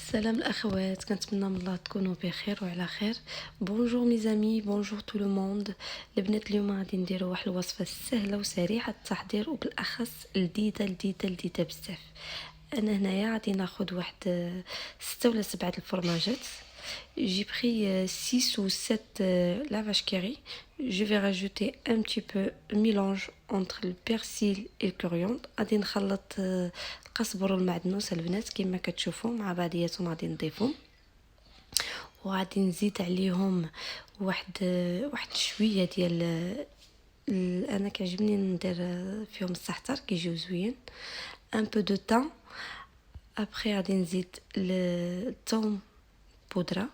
السلام الاخوات، كنتمنى من الله تكونوا بخير وعلى خير. بونجور ميزامي، بونجور تو لو موند. البنات اليوم غادي نديروا واحد الوصفه سهله وسريعه التحضير، وبالاخص لذيذه بزاف. انا هنايا غادي ناخذ واحد 6 ولا 7 الفرماجات. J'ai pris 6 ou 7 la vache qui rit. Je vais rajouter un petit peu le mélange entre le persil et le coriandre. غادي نخلط القزبر والمعدنوس البنات كما كتشوفوا مع بعضياتهم. غادي نضيفهم وغادي نزيد عليهم واحد شويه ديال انا كيعجبني ندير فيهم الزعتر كيجيو زوين. un peu de thym. après غادي نزيد الثوم بودره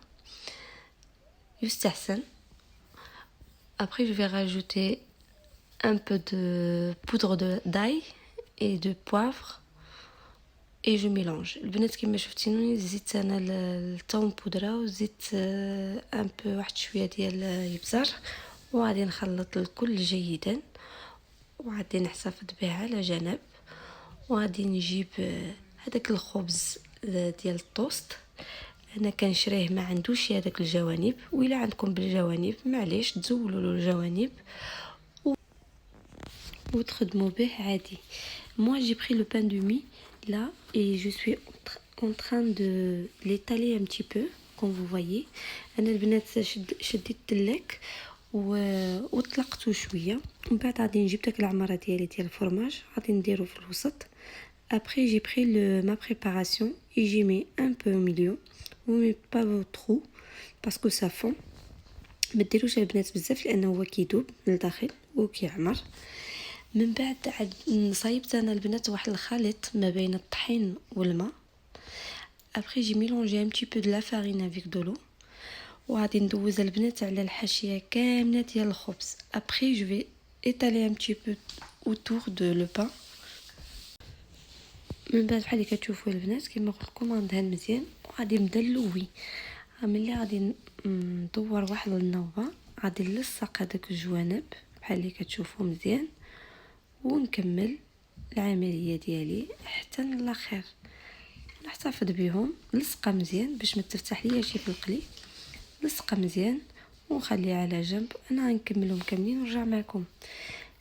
يستحسن. après je vais rajouter un peu de poudre d'ail et de poivre et je mélange. البنات كما شفتيني زدت انا الثوم بودره وزدت ان بو واحد شويه ديال الابزار، وغادي نخلط الكل جيدا وغادي نحتفظ به على جنب. وغادي نجيب هذاك الخبز ديال الطوست، انا كنشريه ما عندوش هذاك الجوانب، وإلا عندكم بالجوانب معليش تزولوا له الجوانب وتخدموا به عادي. moi j'ai pris le pain de mie là et je suis en train de l'étaler un petit peu comme vous voyez. انا البنات شديت التلاك وطلقته شويه، ومن بعد غادي نجيب داك العماره ديالي ديال الفرماج غادي نديرو في الوسط. après j'ai pris ma préparation et j'ai mis un peu au milieu mais pas trop parce que ça fond. ما ديروش البنات بزاف لانه هو كيدوب من الداخل وكيعمر. من بعد صايبت انا البنات واحد الخليط ما بين الطحين والماء. après j'ai mélangé un petit peu de la farine avec de l'eau وغادي ندوز البنات على الحاشيه كامله ديال الخبز. après je vais étaler un petit peu autour de le pain. من بعد بحال اللي كتشوفوا البنات كما قلت لكم غندهن مزيان وغادي نبدا نلوي. ملي غادي ندور واحد النوبه غادي نلصق هذاك الجوانب بحال اللي كتشوفوا مزيان ونكمل العمليه ديالي حتى الاخر. نحتفظ بهم لصقه مزيان باش ما تفتح ليا شي في القلي. لصقه مزيان ونخليها على جنب. انا غنكملهم كاملين ونرجع معكم.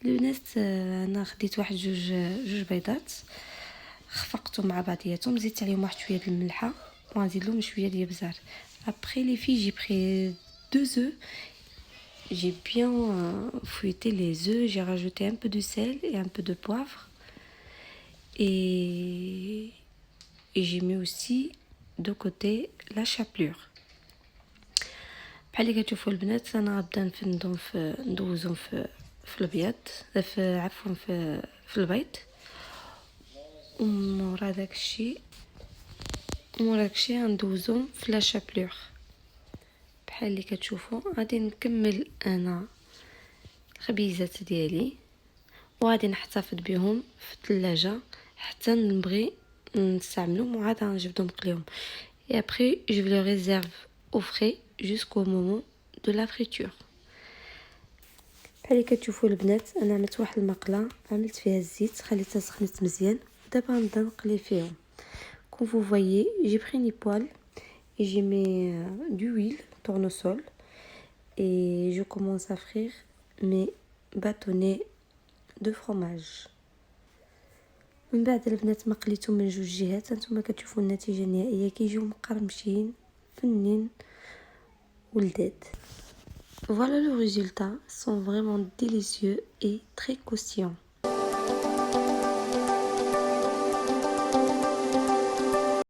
البنات انا خديت واحد جوج بيضات خفقتهم مع بعضياتهم، زدت عليهم واحد شويه ديال الملحه وغنزيد لهم شويه ديال الابزار. après les filles j'ai pris 2 œufs. j'ai bien fouetté les œufs, j'ai rajouté un peu de sel et un peu de poivre et j'ai mis aussi de côté la chapelure. بحال اللي كتشوفوا البنات انا غنبدا ندوزهم في الابيض عفوا في البيض. ومورا داكشي غندوزهم في لا شابلور بحال اللي كتشوفوا. غادي نكمل انا الخبيزات ديالي وغادي نحتفظ بهم في الثلاجه حتى نبغي نستعملهم وعاد غنجبدهم نقليهم. et après je les réserve au frais jusqu'au moment de la friture. بحال اللي كتشوفوا البنات انا عملت واحد المقله عملت فيها الزيت خليتها سخنت مزيان ودابا نبدا نقلي فيهم. comme vous voyez j'ai pris une poêle et j'ai mis du huile tournesol et je commence à frire mes bâtonnets de fromage. من بعد البنات ما قليتهم من جوج جهات انتم كتشوفوا النتيجه النهائيه كيجيو مقرمشين فنين ولذاذ. voilà le résultat, sont vraiment délicieux et très croustillants.